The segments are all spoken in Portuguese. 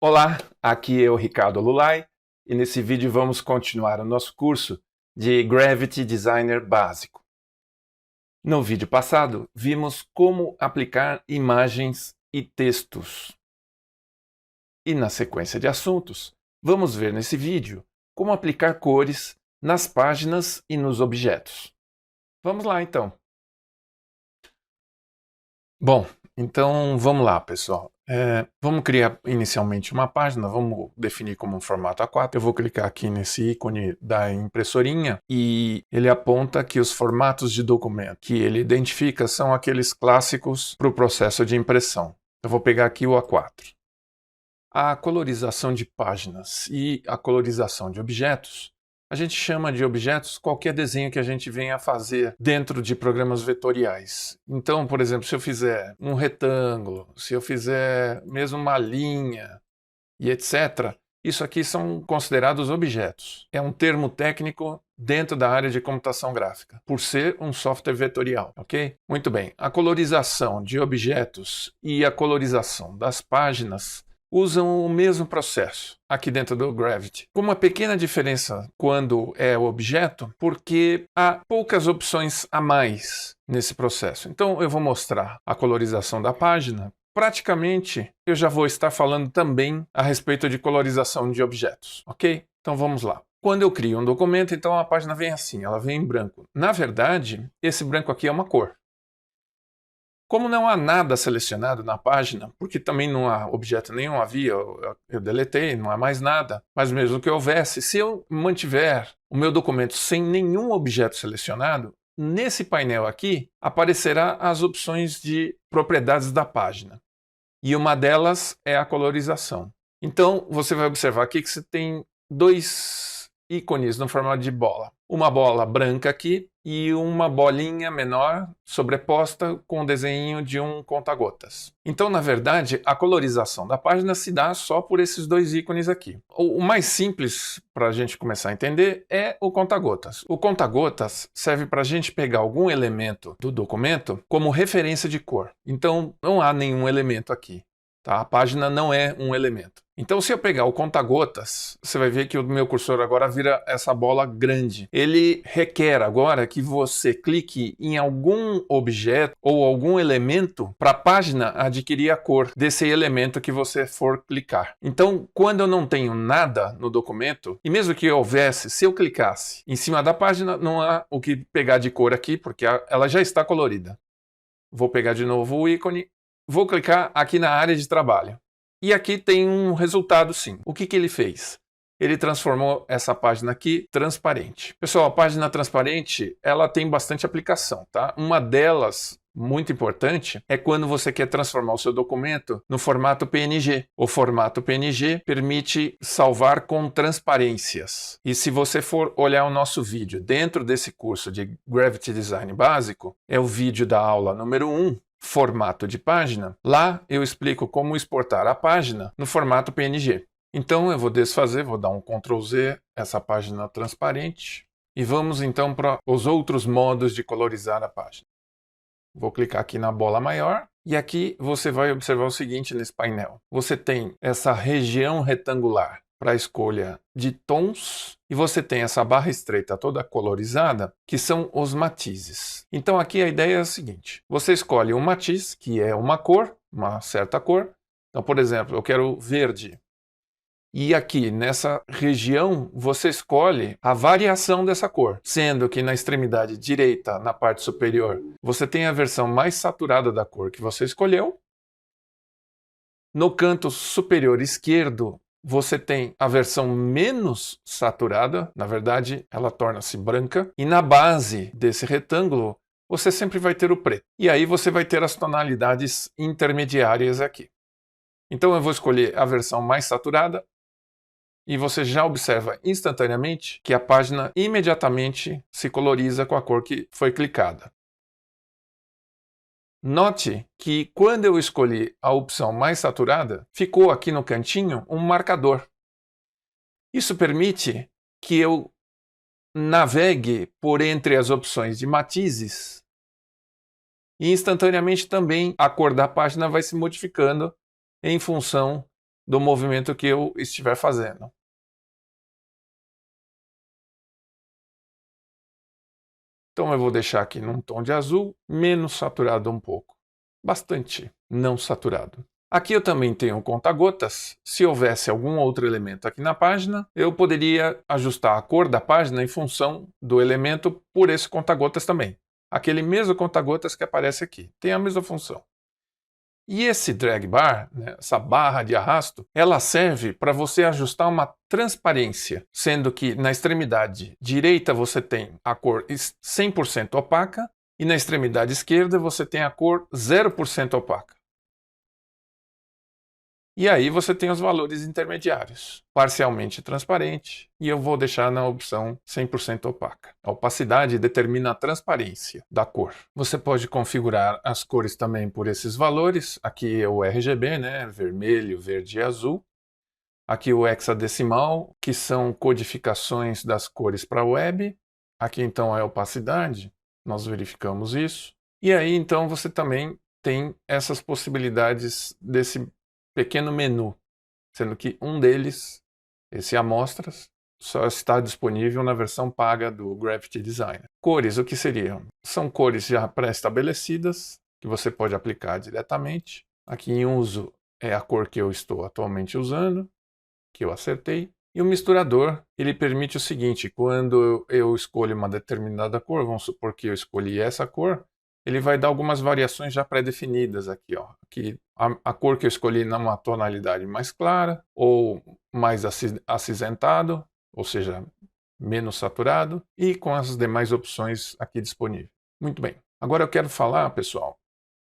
Olá, aqui é o Ricardo Lulay e nesse vídeo vamos continuar o nosso curso de Gravity Designer básico. No vídeo passado, vimos como aplicar imagens e textos. E na sequência de assuntos, vamos ver nesse vídeo como aplicar cores nas páginas e nos objetos. Vamos lá então. Bom, então vamos lá, pessoal. Vamos criar inicialmente uma página, vamos definir como um formato A4. Eu vou clicar aqui nesse ícone da impressorinha e ele aponta que os formatos de documento que ele identifica são aqueles clássicos para o processo de impressão. Eu vou pegar aqui o A4. A colorização de páginas e a colorização de objetos, a gente chama de objetos qualquer desenho que a gente venha a fazer dentro de programas vetoriais. Então, por exemplo, se eu fizer um retângulo, se eu fizer mesmo uma linha e etc., isso aqui são considerados objetos. É um termo técnico dentro da área de computação gráfica, por ser um software vetorial, ok? Muito bem. A colorização de objetos e a colorização das páginas usam o mesmo processo aqui dentro do Gravity, com uma pequena diferença quando é o objeto, porque há poucas opções a mais nesse processo. Então eu vou mostrar a colorização da página. Praticamente eu já vou estar falando também a respeito de colorização de objetos, ok? Então vamos lá. Quando eu crio um documento, então a página vem assim, ela vem em branco. Na verdade, esse branco aqui é uma cor. Como não há nada selecionado na página, porque também não há objeto nenhum, havia, eu deletei, não há mais nada, mas mesmo que houvesse, se eu mantiver o meu documento sem nenhum objeto selecionado, nesse painel aqui aparecerá as opções de propriedades da página. E uma delas é a colorização. Então você vai observar aqui que você tem dois ícones no formato de bola. Uma bola branca aqui e uma bolinha menor sobreposta com o desenho de um conta-gotas. Então, na verdade, a colorização da página se dá só por esses dois ícones aqui. O mais simples para a gente começar a entender é o conta-gotas. O conta-gotas serve para a gente pegar algum elemento do documento como referência de cor. Então, não há nenhum elemento aqui. Tá? A página não é um elemento. Então, se eu pegar o conta-gotas, você vai ver que o meu cursor agora vira essa bola grande. Ele requer agora que você clique em algum objeto ou algum elemento para a página adquirir a cor desse elemento que você for clicar. Então, quando eu não tenho nada no documento, e mesmo que houvesse, se eu clicasse em cima da página, não há o que pegar de cor aqui, porque ela já está colorida. Vou pegar de novo o ícone. Vou clicar aqui na área de trabalho. E aqui tem um resultado sim. O que ele fez? Ele transformou essa página aqui transparente. Pessoal, a página transparente, ela tem bastante aplicação, tá? Uma delas, muito importante, é quando você quer transformar o seu documento no formato PNG. O formato PNG permite salvar com transparências. E se você for olhar o nosso vídeo dentro desse curso de Gravity Design básico, é o vídeo da aula número 1, formato de página. Lá eu explico como exportar a página no formato PNG. Então eu vou desfazer, vou dar um Ctrl Z, essa página transparente, e vamos então para os outros modos de colorizar a página. Vou clicar aqui na bola maior e aqui você vai observar o seguinte nesse painel. Você tem essa região retangular para a escolha de tons e você tem essa barra estreita toda colorizada, que são os matizes. Então aqui a ideia é a seguinte, você escolhe um matiz, que é uma cor, uma certa cor. Então, por exemplo, eu quero verde. E aqui nessa região você escolhe a variação dessa cor, sendo que na extremidade direita, na parte superior, você tem a versão mais saturada da cor que você escolheu. No canto superior esquerdo, você tem a versão menos saturada, na verdade ela torna-se branca, e na base desse retângulo você sempre vai ter o preto. E aí você vai ter as tonalidades intermediárias aqui. Então eu vou escolher a versão mais saturada e você já observa instantaneamente que a página imediatamente se coloriza com a cor que foi clicada. Note que quando eu escolhi a opção mais saturada, ficou aqui no cantinho um marcador. Isso permite que eu navegue por entre as opções de matizes e instantaneamente também a cor da página vai se modificando em função do movimento que eu estiver fazendo. Então eu vou deixar aqui num tom de azul, menos saturado um pouco. Bastante não saturado. Aqui eu também tenho um conta-gotas. Se houvesse algum outro elemento aqui na página, eu poderia ajustar a cor da página em função do elemento por esse conta-gotas também. Aquele mesmo conta-gotas que aparece aqui. Tem a mesma função. E esse drag bar, né, essa barra de arrasto, ela serve para você ajustar uma transparência, sendo que na extremidade direita você tem a cor 100% opaca e na extremidade esquerda você tem a cor 0% opaca. E aí você tem os valores intermediários, parcialmente transparente, e eu vou deixar na opção 100% opaca. A opacidade determina a transparência da cor. Você pode configurar as cores também por esses valores. Aqui é o RGB, né? Vermelho, verde e azul. Aqui o hexadecimal, que são codificações das cores para a web. Aqui então é a opacidade, nós verificamos isso. E aí então você também tem essas possibilidades desse pequeno menu, sendo que um deles, esse amostras, só está disponível na versão paga do Gravity Designer. Cores, o que seriam? São cores já pré-estabelecidas, que você pode aplicar diretamente. Aqui em uso é a cor que eu estou atualmente usando, que eu acertei. E o misturador, ele permite o seguinte, quando eu escolho uma determinada cor, vamos supor que eu escolhi essa cor, ele vai dar algumas variações já pré-definidas aqui, ó. Aqui, a cor que eu escolhi numa tonalidade mais clara ou mais acinzentado, ou seja, menos saturado, e com as demais opções aqui disponíveis. Muito bem. Agora eu quero falar, pessoal,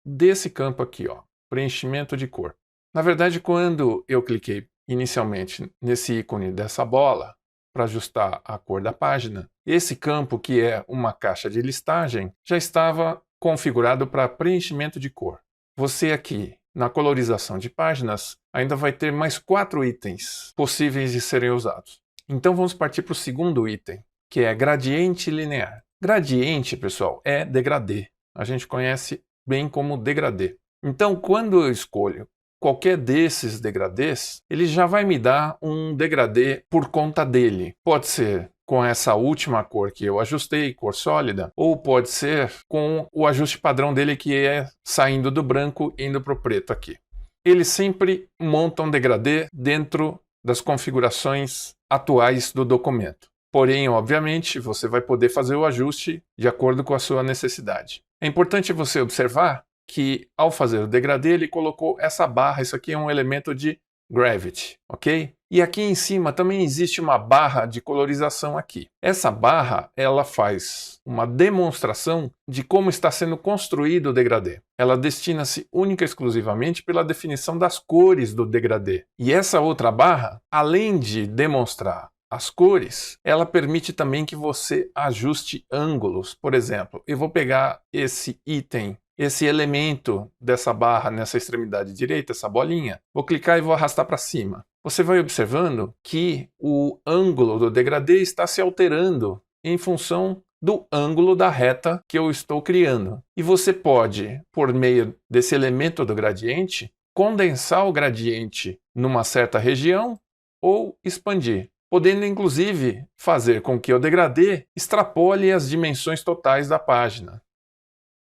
desse campo aqui, ó, preenchimento de cor. Na verdade, quando eu cliquei inicialmente nesse ícone dessa bola para ajustar a cor da página, esse campo, que é uma caixa de listagem, já estava configurado para preenchimento de cor. Você aqui, na colorização de páginas, ainda vai ter mais 4 itens possíveis de serem usados. Então vamos partir para o segundo item, que é gradiente linear. Gradiente, pessoal, é degradê. A gente conhece bem como degradê. Então, quando eu escolho qualquer desses degradês, ele já vai me dar um degradê por conta dele. Pode ser com essa última cor que eu ajustei, cor sólida, ou pode ser com o ajuste padrão dele, que é saindo do branco e indo para o preto aqui. Eles sempre montam degradê dentro das configurações atuais do documento. Porém, obviamente, você vai poder fazer o ajuste de acordo com a sua necessidade. É importante você observar que, ao fazer o degradê, ele colocou essa barra. Isso aqui é um elemento de Gravity, ok? E aqui em cima também existe uma barra de colorização aqui. Essa barra, ela faz uma demonstração de como está sendo construído o degradê. Ela destina-se única e exclusivamente pela definição das cores do degradê. E essa outra barra, além de demonstrar as cores, ela permite também que você ajuste ângulos. Por exemplo, eu vou pegar esse item, esse elemento dessa barra nessa extremidade direita, essa bolinha, vou clicar e vou arrastar para cima. Você vai observando que o ângulo do degradê está se alterando em função do ângulo da reta que eu estou criando. E você pode, por meio desse elemento do gradiente, condensar o gradiente numa certa região ou expandir, podendo inclusive fazer com que o degradê extrapole as dimensões totais da página.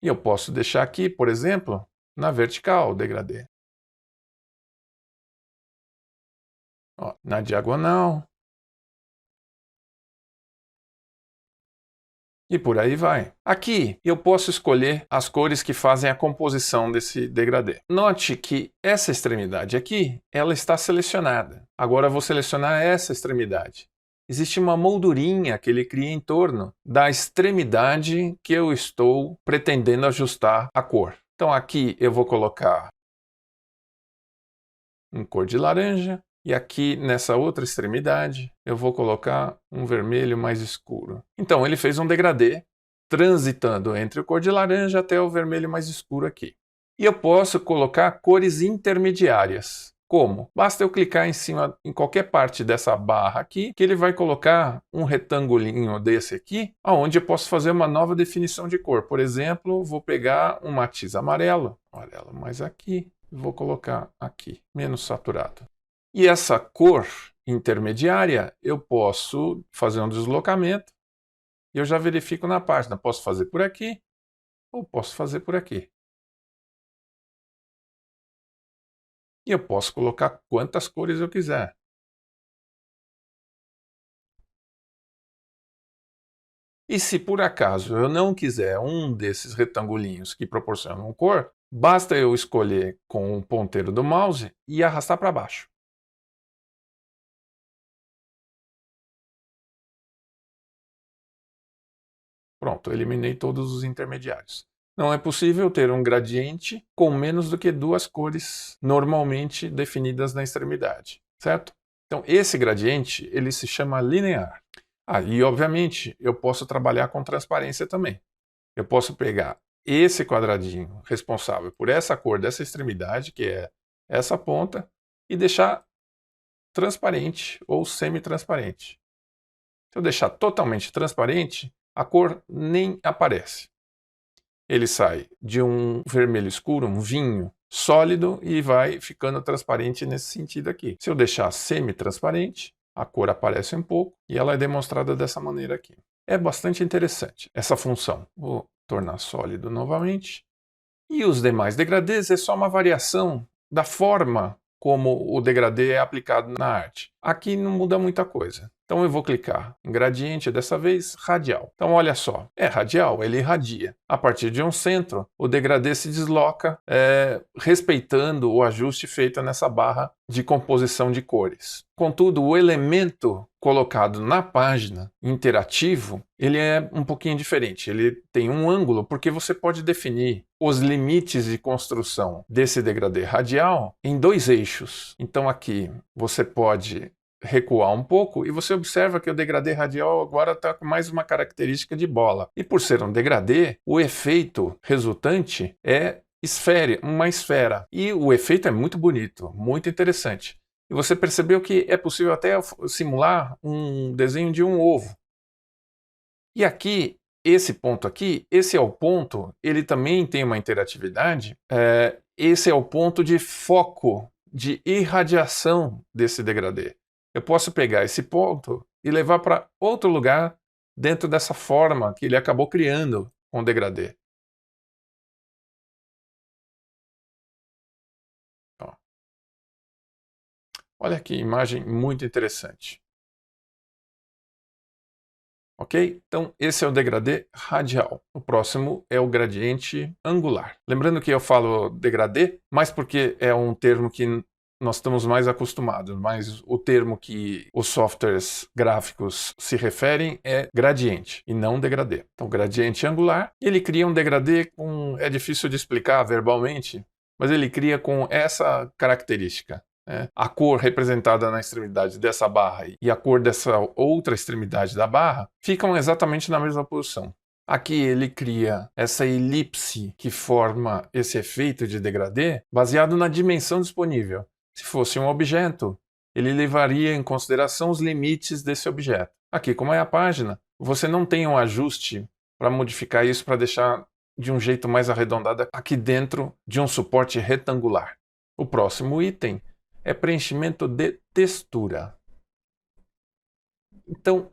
E eu posso deixar aqui, por exemplo, na vertical o degradê. Ó, na diagonal. E por aí vai. Aqui eu posso escolher as cores que fazem a composição desse degradê. Note que essa extremidade aqui, ela está selecionada. Agora eu vou selecionar essa extremidade. Existe uma moldurinha que ele cria em torno da extremidade que eu estou pretendendo ajustar a cor. Então aqui eu vou colocar uma cor de laranja e aqui nessa outra extremidade eu vou colocar um vermelho mais escuro. Então ele fez um degradê transitando entre o cor de laranja até o vermelho mais escuro aqui. E eu posso colocar cores intermediárias. Como? Basta eu clicar em cima, em qualquer parte dessa barra aqui, que ele vai colocar um retangulinho desse aqui, onde eu posso fazer uma nova definição de cor. Por exemplo, vou pegar um matiz amarelo mais aqui, e vou colocar aqui, menos saturado. E essa cor intermediária, eu posso fazer um deslocamento e eu já verifico na página. Posso fazer por aqui ou posso fazer por aqui. E eu posso colocar quantas cores eu quiser. E se por acaso eu não quiser um desses retangulinhos que proporcionam cor, basta eu escolher com o ponteiro do mouse e arrastar para baixo. Pronto, eliminei todos os intermediários. Não é possível ter um gradiente com menos do que duas cores normalmente definidas na extremidade, certo? Então esse gradiente ele se chama linear. E obviamente eu posso trabalhar com transparência também. Eu posso pegar esse quadradinho responsável por essa cor dessa extremidade, que é essa ponta, e deixar transparente ou semi-transparente. Se eu deixar totalmente transparente, a cor nem aparece. Ele sai de um vermelho escuro, um vinho sólido, e vai ficando transparente nesse sentido aqui. Se eu deixar semi-transparente, a cor aparece um pouco e ela é demonstrada dessa maneira aqui. É bastante interessante essa função. Vou tornar sólido novamente. E os demais degradês é só uma variação da forma como o degradê é aplicado na arte. Aqui não muda muita coisa. Então eu vou clicar em gradiente, dessa vez radial. Então olha só, é radial, ele irradia. A partir de um centro, o degradê se desloca respeitando o ajuste feito nessa barra de composição de cores. Contudo, o elemento colocado na página interativo, ele é um pouquinho diferente. Ele tem um ângulo, porque você pode definir os limites de construção desse degradê radial em dois eixos. Então aqui você pode recuar um pouco e você observa que o degradê radial agora está com mais uma característica de bola. E por ser um degradê, o efeito resultante é uma esfera. E o efeito é muito bonito, muito interessante. E você percebeu que é possível até simular um desenho de um ovo. E aqui, esse ponto aqui, esse é o ponto, ele também tem uma interatividade. Esse é o ponto de foco, de irradiação desse degradê. Eu posso pegar esse ponto e levar para outro lugar dentro dessa forma que ele acabou criando com o degradê. Ó. Olha que imagem muito interessante. Ok? Então, esse é o degradê radial. O próximo é o gradiente angular. Lembrando que eu falo degradê, mas porque é um termo que nós estamos mais acostumados, mas o termo que os softwares gráficos se referem é gradiente e não degradê. Então, gradiente angular, ele cria um degradê com... é difícil de explicar verbalmente, mas ele cria com essa característica. A cor representada na extremidade dessa barra e a cor dessa outra extremidade da barra ficam exatamente na mesma posição. Aqui ele cria essa elipse que forma esse efeito de degradê baseado na dimensão disponível. Se fosse um objeto, ele levaria em consideração os limites desse objeto. Aqui, como é a página, você não tem um ajuste para modificar isso para deixar de um jeito mais arredondado aqui dentro de um suporte retangular. O próximo item é preenchimento de textura. Então,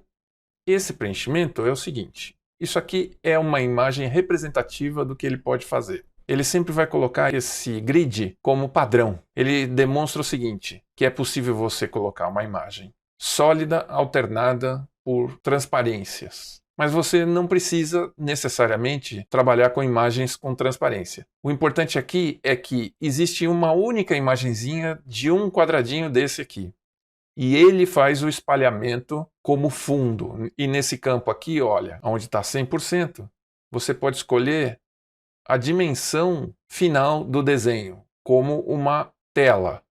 esse preenchimento é o seguinte. Isso aqui é uma imagem representativa do que ele pode fazer. Ele sempre vai colocar esse grid como padrão. Ele demonstra o seguinte, que é possível você colocar uma imagem sólida alternada por transparências. Mas você não precisa necessariamente trabalhar com imagens com transparência. O importante aqui é que existe uma única imagenzinha de um quadradinho desse aqui. E ele faz o espalhamento como fundo. E nesse campo aqui, olha, onde está 100%, você pode escolher a dimensão final do desenho, como uma tela.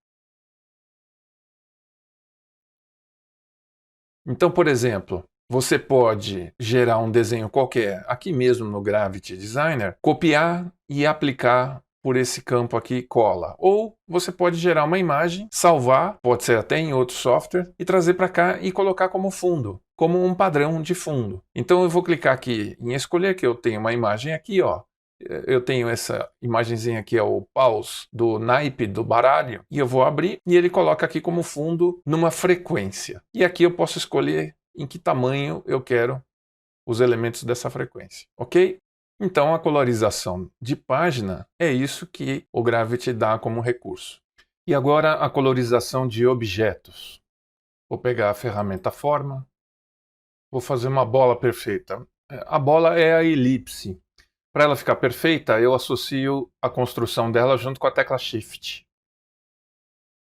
Então, por exemplo, você pode gerar um desenho qualquer, aqui mesmo no Gravity Designer, copiar e aplicar por esse campo aqui, cola. Ou você pode gerar uma imagem, salvar, pode ser até em outro software, e trazer para cá e colocar como fundo, como um padrão de fundo. Então eu vou clicar aqui em escolher, que eu tenho uma imagem aqui, ó. eu tenho essa imagenzinha aqui, é o paus do naipe do baralho, e eu vou abrir e ele coloca aqui como fundo numa frequência. E aqui eu posso escolher em que tamanho eu quero os elementos dessa frequência, ok? Então a colorização de página é isso que o Gravity dá como recurso. E agora a colorização de objetos. Vou pegar a ferramenta forma, vou fazer uma bola perfeita. A bola é a elipse. Para ela ficar perfeita, eu associo a construção dela junto com a tecla Shift.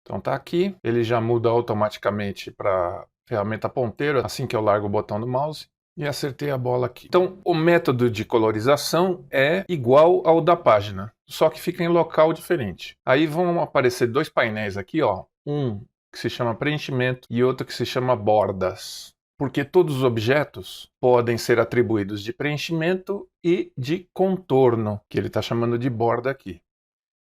Então tá aqui, ele já muda automaticamente para a ferramenta ponteiro assim que eu largo o botão do mouse. E acertei a bola aqui. Então, o método de colorização é igual ao da página, só que fica em local diferente. Aí vão aparecer dois painéis aqui, ó. Um que se chama preenchimento e outro que se chama bordas. Porque todos os objetos podem ser atribuídos de preenchimento e de contorno, que ele está chamando de borda aqui.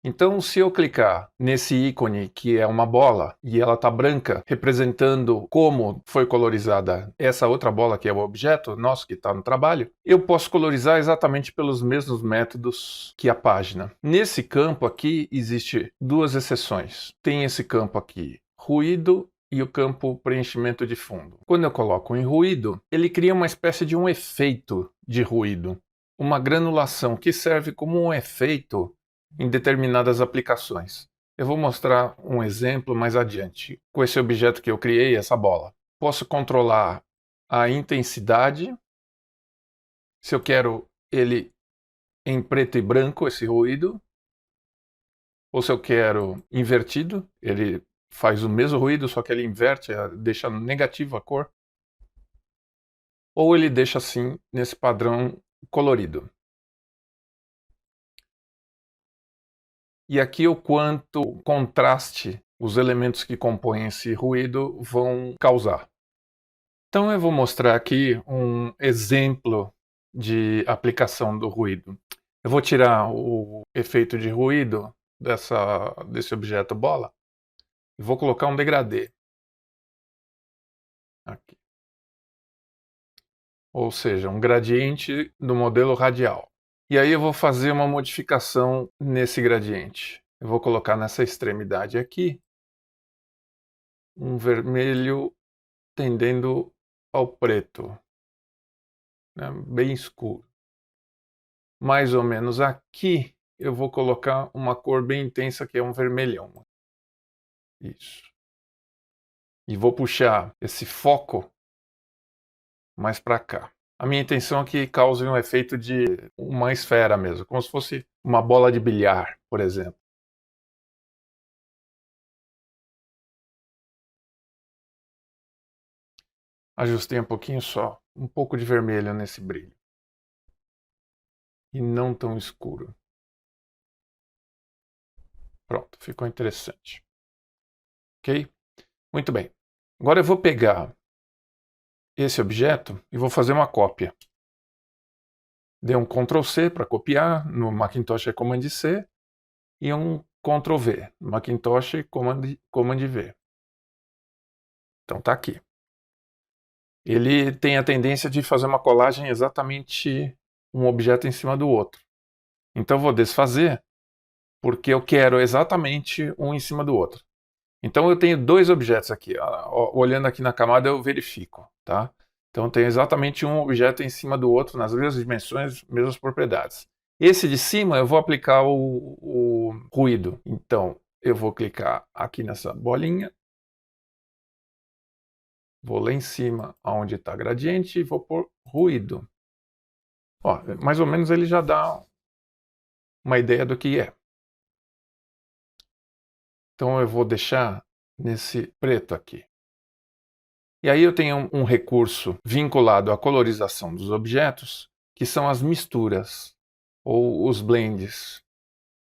Então, se eu clicar nesse ícone que é uma bola e ela está branca, representando como foi colorizada essa outra bola que é o objeto nosso que está no trabalho, eu posso colorizar exatamente pelos mesmos métodos que a página. Nesse campo aqui existe duas exceções. Tem esse campo aqui, ruído, e o campo preenchimento de fundo. Quando eu coloco em ruído, ele cria uma espécie de um efeito de ruído, uma granulação que serve como um efeito em determinadas aplicações. Eu vou mostrar um exemplo mais adiante. Com esse objeto que eu criei, essa bola, posso controlar a intensidade, se eu quero ele em preto e branco, esse ruído, ou se eu quero invertido, ele faz o mesmo ruído, só que ele inverte, deixa negativo a cor, ou ele deixa assim, nesse padrão colorido. E aqui o quanto contraste os elementos que compõem esse ruído vão causar. Então eu vou mostrar aqui um exemplo de aplicação do ruído. Eu vou tirar o efeito de ruído desse objeto bola e vou colocar um degradê aqui. Ou seja, um gradiente do modelo radial. E aí eu vou fazer uma modificação nesse gradiente. Eu vou colocar nessa extremidade aqui um vermelho tendendo ao preto, né, bem escuro. Mais ou menos aqui eu vou colocar uma cor bem intensa que é um vermelhão. Isso. E vou puxar esse foco mais para cá. A minha intenção é que cause um efeito de uma esfera mesmo, como se fosse uma bola de bilhar, por exemplo. Ajustei um pouquinho só, um pouco de vermelho nesse brilho. E não tão escuro. Pronto, ficou interessante. Ok? Muito bem. Agora eu vou pegar esse objeto e vou fazer uma cópia. Dei um Ctrl C para copiar, no Macintosh é Command C, e um Ctrl V, no Macintosh Command V. Então tá aqui. Ele tem a tendência de fazer uma colagem exatamente um objeto em cima do outro. Então eu vou desfazer, porque eu quero exatamente um em cima do outro. Então eu tenho dois objetos aqui. Olhando aqui na camada eu verifico, tá? Então tem exatamente um objeto em cima do outro, nas mesmas dimensões, mesmas propriedades. Esse de cima eu vou aplicar o ruído. Então eu vou clicar aqui nessa bolinha. Vou lá em cima onde está gradiente e vou pôr ruído. Ó, mais ou menos ele já dá uma ideia do que é. Então eu vou deixar nesse preto aqui. E aí eu tenho um recurso vinculado à colorização dos objetos, que são as misturas, ou os blends.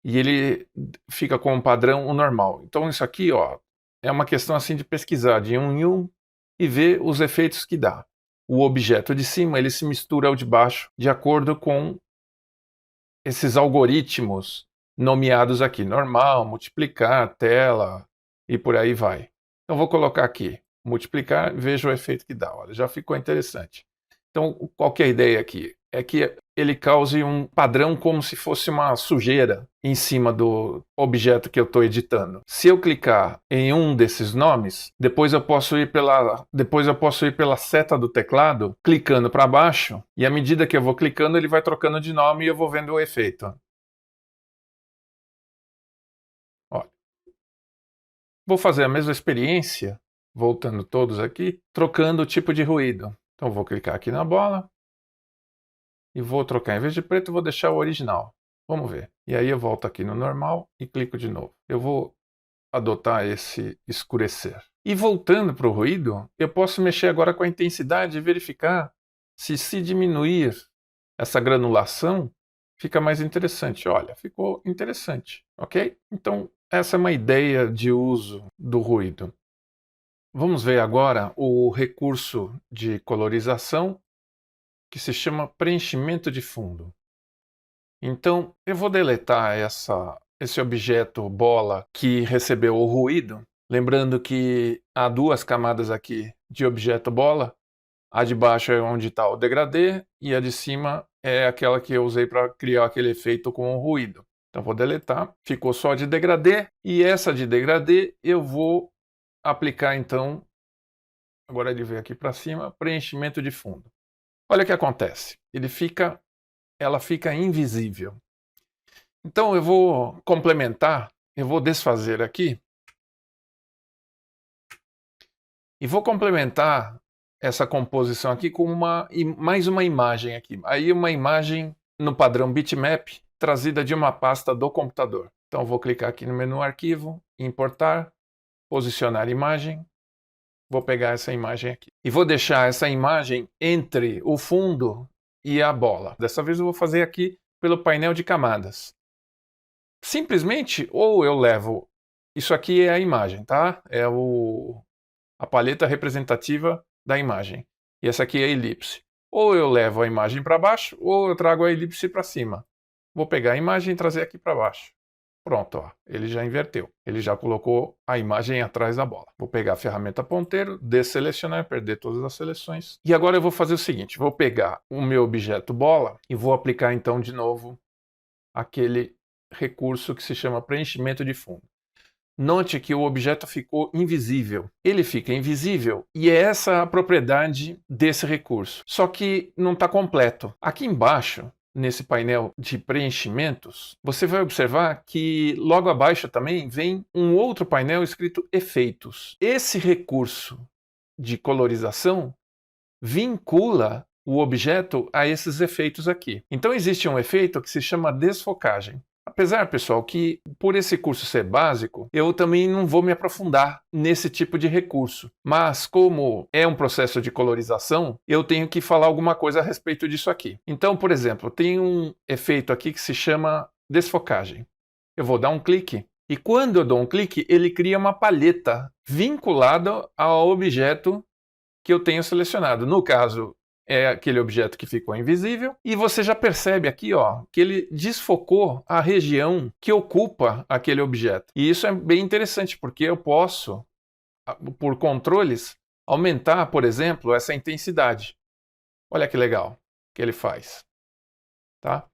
E ele fica com um padrão normal. Então isso aqui, ó, é uma questão assim de pesquisar de um em um e ver os efeitos que dá. O objeto de cima, ele se mistura ao de baixo de acordo com esses algoritmos nomeados aqui. Normal, multiplicar, tela e por aí vai. Então vou colocar aqui. Multiplicar, veja o efeito que dá. Olha, já ficou interessante. Então, qual que é a ideia aqui? É que ele cause um padrão como se fosse uma sujeira em cima do objeto que eu estou editando. Se eu clicar em um desses nomes, depois eu posso ir pela seta do teclado, clicando para baixo, e à medida que eu vou clicando, ele vai trocando de nome e eu vou vendo o efeito. Olha. Vou fazer a mesma experiência, voltando todos aqui, trocando o tipo de ruído. Então vou clicar aqui na bola e vou trocar, em vez de preto, vou deixar o original. Vamos ver. E aí eu volto aqui no normal e clico de novo. Eu vou adotar esse escurecer. E voltando para o ruído, eu posso mexer agora com a intensidade e verificar se diminuir essa granulação, fica mais interessante. Olha, ficou interessante, ok? Então, essa é uma ideia de uso do ruído. Vamos ver agora o recurso de colorização que se chama preenchimento de fundo. Então, eu vou deletar esse objeto bola que recebeu o ruído, lembrando que há duas camadas aqui de objeto bola. A de baixo é onde está o degradê e a de cima é aquela que eu usei para criar aquele efeito com o ruído. Então vou deletar, ficou só de degradê, e essa de degradê eu vou aplicar então, agora ele veio aqui para cima, preenchimento de fundo. Olha o que acontece, ela fica invisível. Então eu vou complementar, eu vou desfazer aqui, e vou complementar essa composição aqui com mais uma imagem aqui. Aí uma imagem no padrão bitmap, trazida de uma pasta do computador. Então vou clicar aqui no menu arquivo, importar, posicionar imagem. Vou pegar essa imagem aqui. E vou deixar essa imagem entre o fundo e a bola. Dessa vez eu vou fazer aqui pelo painel de camadas. Simplesmente, ou eu levo... Isso aqui é a imagem, tá? É a paleta representativa da imagem. E essa aqui é a elipse. Ou eu levo a imagem para baixo, ou eu trago a elipse para cima. Vou pegar a imagem e trazer aqui para baixo. Pronto, ó, ele já inverteu. Ele já colocou a imagem atrás da bola. Vou pegar a ferramenta ponteiro, desselecionar, perder todas as seleções. E agora eu vou fazer o seguinte, vou pegar o meu objeto bola e vou aplicar então de novo aquele recurso que se chama preenchimento de fundo. Note que o objeto ficou invisível. Ele fica invisível e é essa a propriedade desse recurso. Só que não está completo. Aqui embaixo, nesse painel de preenchimentos, você vai observar que logo abaixo também vem um outro painel escrito efeitos. Esse recurso de colorização vincula o objeto a esses efeitos aqui. Então existe um efeito que se chama desfocagem. Apesar, pessoal, que por esse curso ser básico, eu também não vou me aprofundar nesse tipo de recurso. Mas como é um processo de colorização, eu tenho que falar alguma coisa a respeito disso aqui. Então, por exemplo, tem um efeito aqui que se chama desfocagem. Eu vou dar um clique e quando eu dou um clique, ele cria uma palheta vinculada ao objeto que eu tenho selecionado. No caso, é aquele objeto que ficou invisível, e você já percebe aqui, ó, que ele desfocou a região que ocupa aquele objeto. E isso é bem interessante, porque eu posso, por controles, aumentar, por exemplo, essa intensidade. Olha que legal que ele faz. Tá?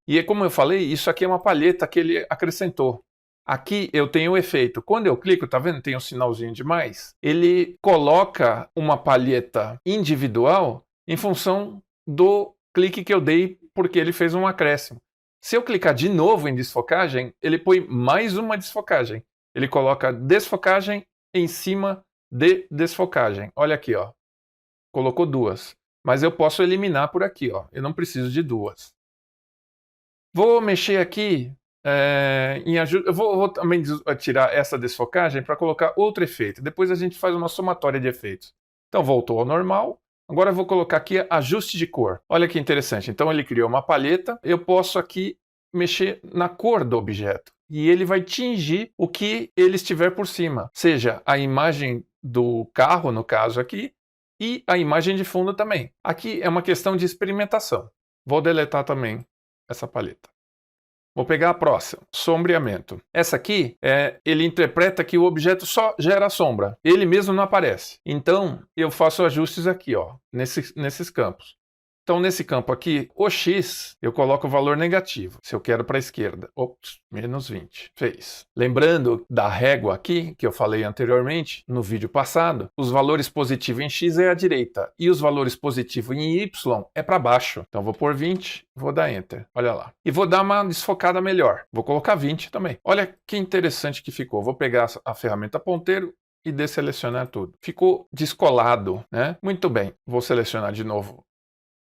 E como eu falei, isso aqui é uma palheta que ele acrescentou. Aqui eu tenho o efeito. Quando eu clico, tá vendo? Tem um sinalzinho de mais. Ele coloca uma palheta individual em função do clique que eu dei, porque ele fez um acréscimo. Se eu clicar de novo em desfocagem, ele põe mais uma desfocagem. Ele coloca desfocagem em cima de desfocagem. Olha aqui, ó. Colocou duas. Mas eu posso eliminar por aqui, ó. Eu não preciso de duas. Vou mexer aqui em ajuda. Eu vou também tirar essa desfocagem para colocar outro efeito. Depois a gente faz uma somatória de efeitos. Então voltou ao normal. Agora eu vou colocar aqui ajuste de cor. Olha que interessante. Então ele criou uma palheta. Eu posso aqui mexer na cor do objeto. E ele vai tingir o que ele estiver por cima. Seja a imagem do carro, no caso aqui, e a imagem de fundo também. Aqui é uma questão de experimentação. Vou deletar também essa palheta. Vou pegar a próxima, sombreamento. Essa aqui, ele interpreta que o objeto só gera sombra. Ele mesmo não aparece. Então, eu faço ajustes aqui, ó, nesses campos. Então, nesse campo aqui, o x, eu coloco o valor negativo, se eu quero para a esquerda. Ops, menos 20. Fez. Lembrando da régua aqui, que eu falei anteriormente, no vídeo passado, os valores positivos em x é à direita, e os valores positivos em y é para baixo. Então, vou pôr 20, vou dar Enter. Olha lá. E vou dar uma desfocada melhor. Vou colocar 20 também. Olha que interessante que ficou. Vou pegar a ferramenta ponteiro e desselecionar tudo. Ficou descolado, né? Muito bem. Vou selecionar de novo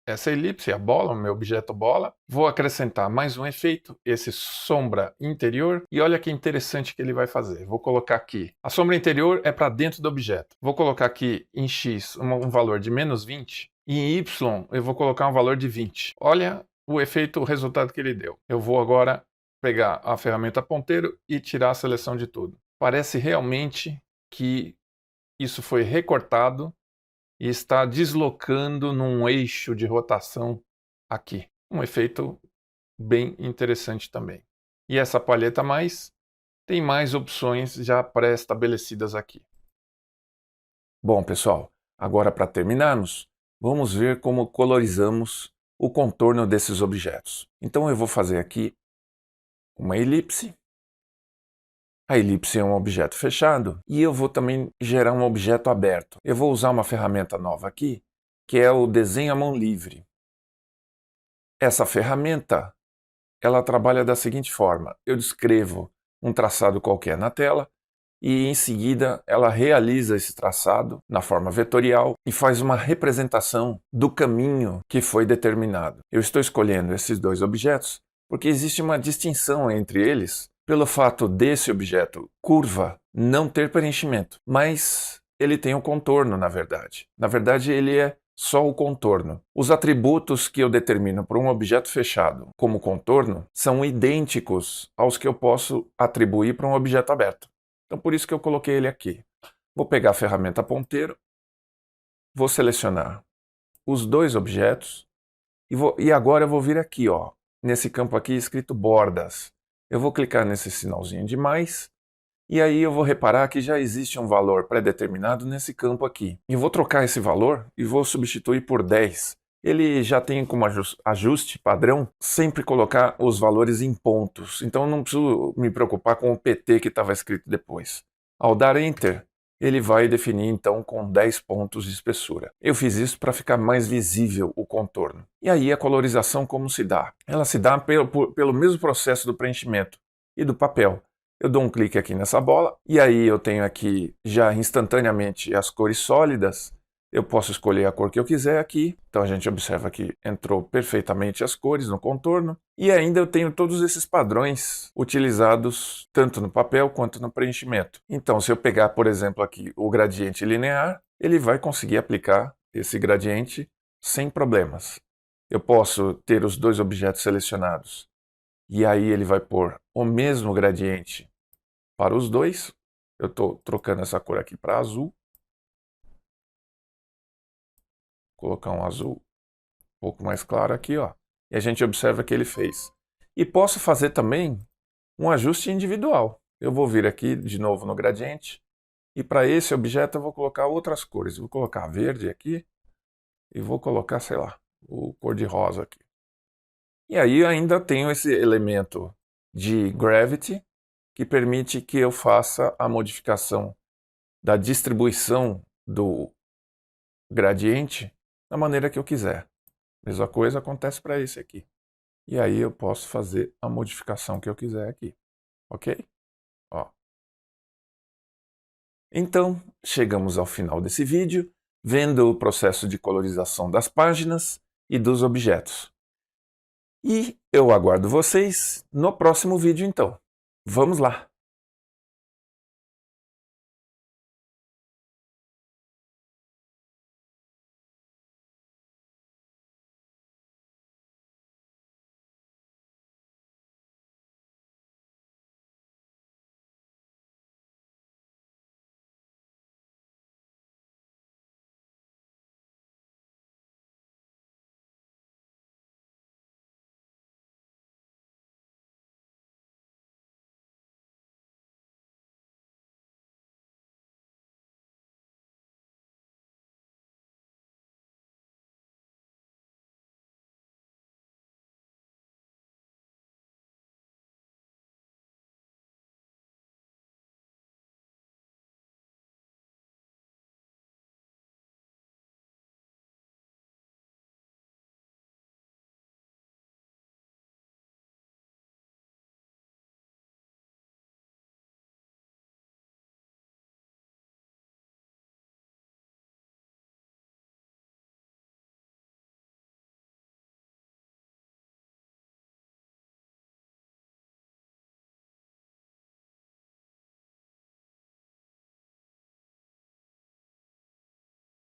essa elipse, a bola, o meu objeto bola. Vou acrescentar mais um efeito, esse sombra interior. E olha que interessante que ele vai fazer. Vou colocar aqui. A sombra interior é para dentro do objeto. Vou colocar aqui em x um valor de menos 20. E em y eu vou colocar um valor de 20. Olha o efeito, o resultado que ele deu. Eu vou agora pegar a ferramenta ponteiro e tirar a seleção de tudo. Parece realmente que isso foi recortado e está deslocando num eixo de rotação aqui. Um efeito bem interessante também. E essa palheta mais tem mais opções já pré-estabelecidas aqui. Bom, pessoal, agora para terminarmos, vamos ver como colorizamos o contorno desses objetos. Então eu vou fazer aqui uma elipse. A elipse é um objeto fechado e eu vou também gerar um objeto aberto. Eu vou usar uma ferramenta nova aqui, que é o Desenho à Mão Livre. Essa ferramenta, ela trabalha da seguinte forma. Eu descrevo um traçado qualquer na tela e em seguida ela realiza esse traçado na forma vetorial e faz uma representação do caminho que foi determinado. Eu estou escolhendo esses dois objetos porque existe uma distinção entre eles pelo fato desse objeto curva não ter preenchimento, mas ele tem um contorno, na verdade. Na verdade, ele é só o contorno. Os atributos que eu determino para um objeto fechado como contorno são idênticos aos que eu posso atribuir para um objeto aberto. Então, por isso que eu coloquei ele aqui. Vou pegar a ferramenta ponteiro, vou selecionar os dois objetos e agora eu vou vir aqui, ó, nesse campo aqui escrito bordas. Eu vou clicar nesse sinalzinho de mais, e aí eu vou reparar que já existe um valor pré-determinado nesse campo aqui. E vou trocar esse valor e vou substituir por 10. Ele já tem como ajuste padrão sempre colocar os valores em pontos, então não preciso me preocupar com o PT que estava escrito depois. Ao dar Enter, ele vai definir então com 10 pontos de espessura. Eu fiz isso para ficar mais visível o contorno. E aí a colorização como se dá? Ela se dá pelo mesmo processo do preenchimento e do papel. Eu dou um clique aqui nessa bola e aí eu tenho aqui já instantaneamente as cores sólidas. Eu posso escolher a cor que eu quiser aqui. Então a gente observa que entrou perfeitamente as cores no contorno. E ainda eu tenho todos esses padrões utilizados tanto no papel quanto no preenchimento. Então se eu pegar, por exemplo, aqui o gradiente linear, ele vai conseguir aplicar esse gradiente sem problemas. Eu posso ter os dois objetos selecionados. E aí ele vai pôr o mesmo gradiente para os dois. Eu estou trocando essa cor aqui para azul. Colocar um azul um pouco mais claro aqui, ó. E a gente observa que ele fez. E posso fazer também um ajuste individual. Eu vou vir aqui de novo no gradiente e para esse objeto eu vou colocar outras cores. Vou colocar verde aqui e vou colocar, sei lá, o cor de rosa aqui. E aí ainda tenho esse elemento de gravity que permite que eu faça a modificação da distribuição do gradiente da maneira que eu quiser. Mesma coisa acontece para esse aqui. E aí eu posso fazer a modificação que eu quiser aqui. Ok? Ó. Então, chegamos ao final desse vídeo, vendo o processo de colorização das páginas e dos objetos. E eu aguardo vocês no próximo vídeo então. Vamos lá!